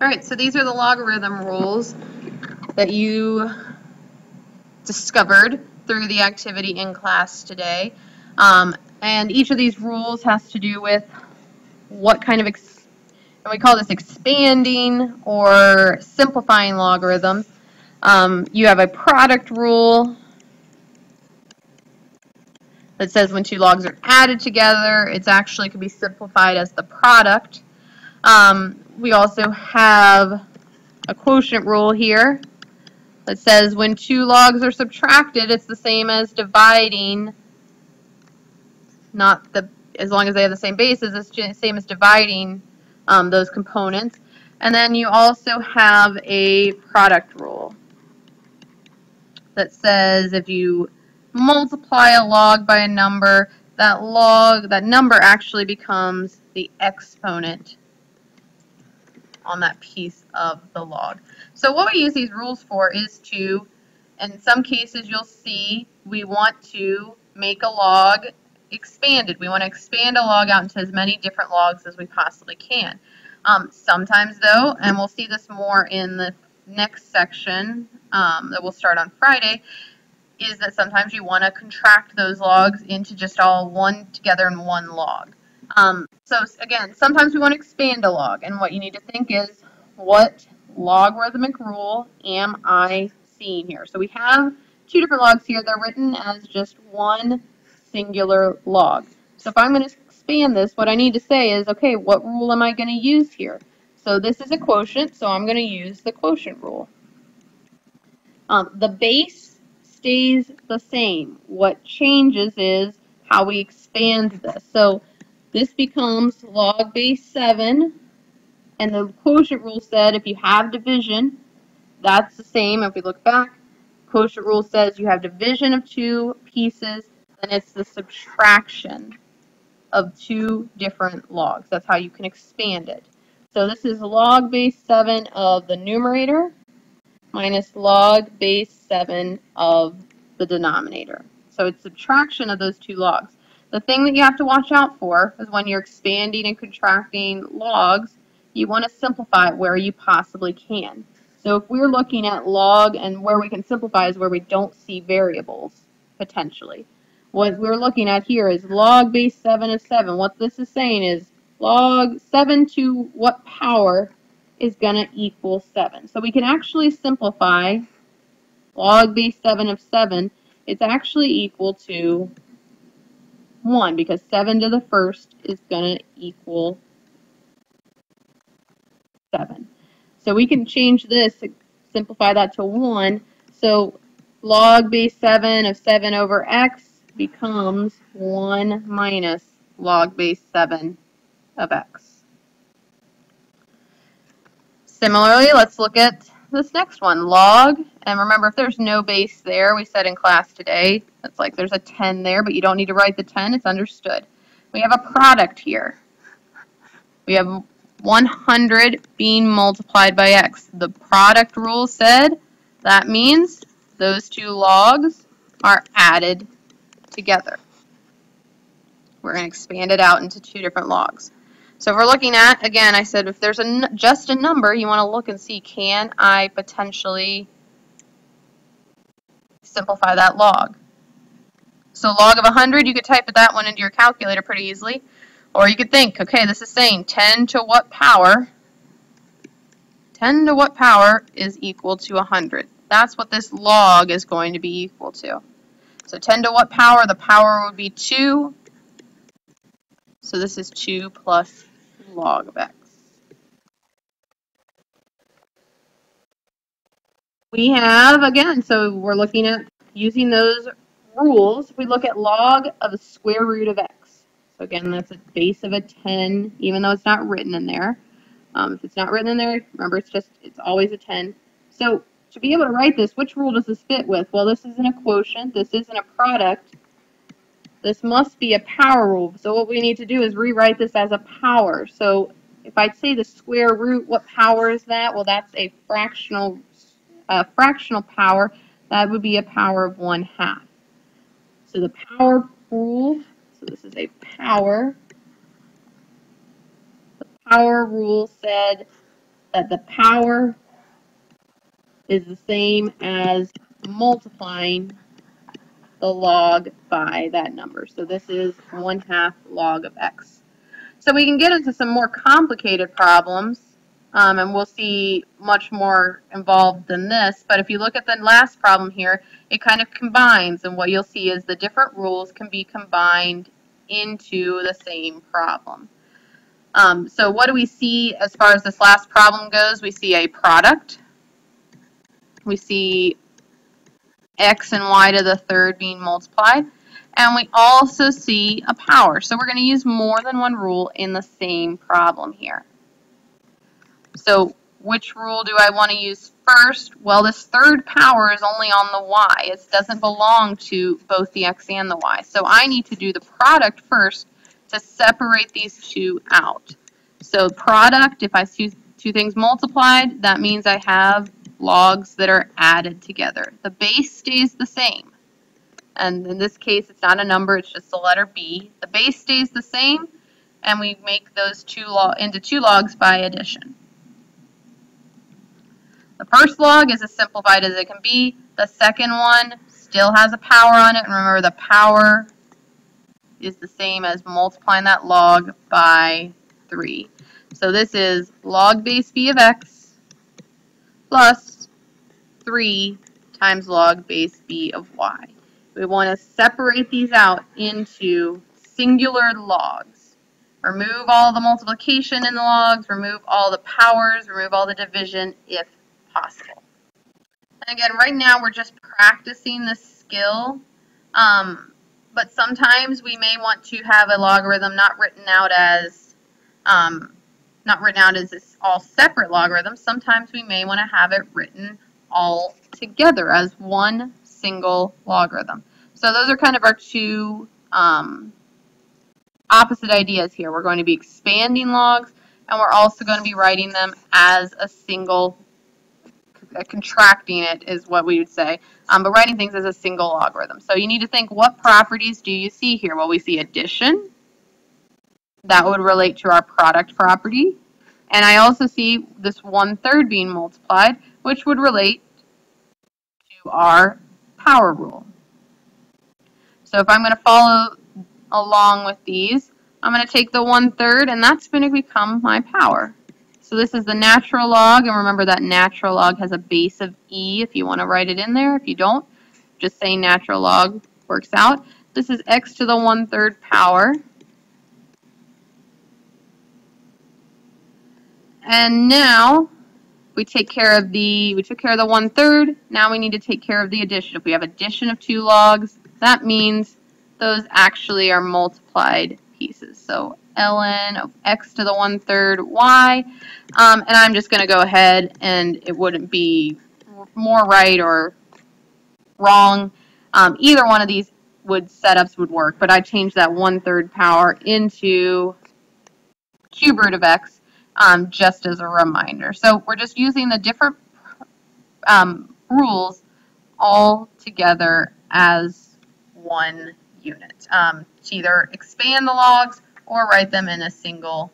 Alright, so these are the logarithm rules that you discovered through the activity in class today. And each of these rules has to do with what kind of, and we call this expanding or simplifying logarithms. You have a product rule that says when two logs are added together, it's actually could be simplified as the product. We also have a quotient rule here that says when two logs are subtracted, it's the same as dividing, as long as they have the same bases, it's the same as dividing those components. And then you also have a product rule that says if you multiply a log by a number, that number actually becomes the exponent on that piece of the log. So what we use these rules for is to, in some cases you'll see we want to make a log expanded. We want to expand a log out into as many different logs as we possibly can. Sometimes though, and we'll see this more in the next section that we'll start on Friday, is that sometimes you want to contract those logs into just all together in one log. So again, sometimes we want to expand a log, and what you need to think is, what logarithmic rule am I seeing here? So we have two different logs here. They're written as just one singular log. So if I'm going to expand this, what I need to say is, okay, what rule am I going to use here? So this is a quotient, so I'm going to use the quotient rule. The base stays the same. What changes is how we expand this. So this becomes log base 7, and the quotient rule said if you have division, that's the same. If we look back, quotient rule says you have division of two pieces, then it's the subtraction of two different logs. That's how you can expand it. So this is log base 7 of the numerator minus log base 7 of the denominator. So it's subtraction of those two logs. The thing that you have to watch out for is when you're expanding and contracting logs, you want to simplify it where you possibly can. So if we're looking at log, and where we can simplify is where we don't see variables, potentially. What we're looking at here is log base 7 of 7. What this is saying is log 7 to what power is going to equal 7. So we can actually simplify log base 7 of 7. It's actually equal to 1, because 7 to the first is going to equal 7. So we can change this, simplify that to 1. So log base 7 of 7 over x becomes 1 minus log base 7 of x. Similarly, let's look at this next one, log, and remember if there's no base there, we said in class today, it's like there's a 10 there, but you don't need to write the 10, it's understood. We have a product here. We have 100 being multiplied by x. The product rule said that means those two logs are added together. We're going to expand it out into two different logs. So if we're looking at, again, I said if there's just a number, you want to look and see, can I potentially simplify that log? So log of 100, you could type that one into your calculator pretty easily. Or you could think, okay, this is saying 10 to what power? 10 to what power is equal to 100? That's what this log is going to be equal to. So 10 to what power? The power would be 2. So this is 2 plus log of x. We have, again, so we're looking at using those rules. We look at log of the square root of x. So again, that's a base of a 10, even though it's not written in there. If it's not written in there, remember it's always a 10. So to be able to write this, which rule does this fit with? Well, this isn't a quotient, this isn't a product. This must be a power rule. So what we need to do is rewrite this as a power. So if I say the square root, what power is that? Well, that's a fractional power. That would be a power of 1/2. So the power rule, so this is a power. The power rule said that the power is the same as multiplying the log by that number. So this is 1/2 log of x. So we can get into some more complicated problems, and we'll see much more involved than this. But if you look at the last problem here, it kind of combines, and what you'll see is the different rules can be combined into the same problem. So what do we see as far as this last problem goes? We see a product. We see x and y to the third being multiplied. And we also see a power. So we're going to use more than one rule in the same problem here. So which rule do I want to use first? Well, this third power is only on the y. It doesn't belong to both the x and the y. So I need to do the product first to separate these two out. So product, if I see two things multiplied, that means I have logs that are added together. The base stays the same. And in this case, it's not a number, it's just the letter B. The base stays the same, and we make those into two logs by addition. The first log is as simplified as it can be. The second one still has a power on it, and remember the power is the same as multiplying that log by 3. So this is log base B of x plus 3 times log base B of y. We want to separate these out into singular logs. Remove all the multiplication in the logs, remove all the powers, remove all the division if possible. And again, right now we're just practicing this skill, but sometimes we may want to have a logarithm not written out as this all separate logarithms. Sometimes we may want to have it written all together as one single logarithm. So those are kind of our two opposite ideas here. We're going to be expanding logs, and we're also going to be writing them as a single, contracting it is what we would say, but writing things as a single logarithm. So you need to think, what properties do you see here? Well, we see addition. That would relate to our product property. And I also see this 1/3 being multiplied, which would relate to our power rule. So if I'm going to follow along with these, I'm going to take the 1/3, and that's going to become my power. So this is the natural log, and remember that natural log has a base of e if you want to write it in there. If you don't, just saying natural log works out. This is x to the 1/3 power. And now we took care of the 1/3. Now we need to take care of the addition. If we have addition of two logs, that means those actually are multiplied pieces. So ln of x to the 1/3 y. And I'm just going to go ahead, and it wouldn't be more right or wrong. Either one of these setups would work, but I changed that 1/3 power into cube root of x. Just as a reminder. So we're just using the different rules all together as one unit to either expand the logs or write them in a single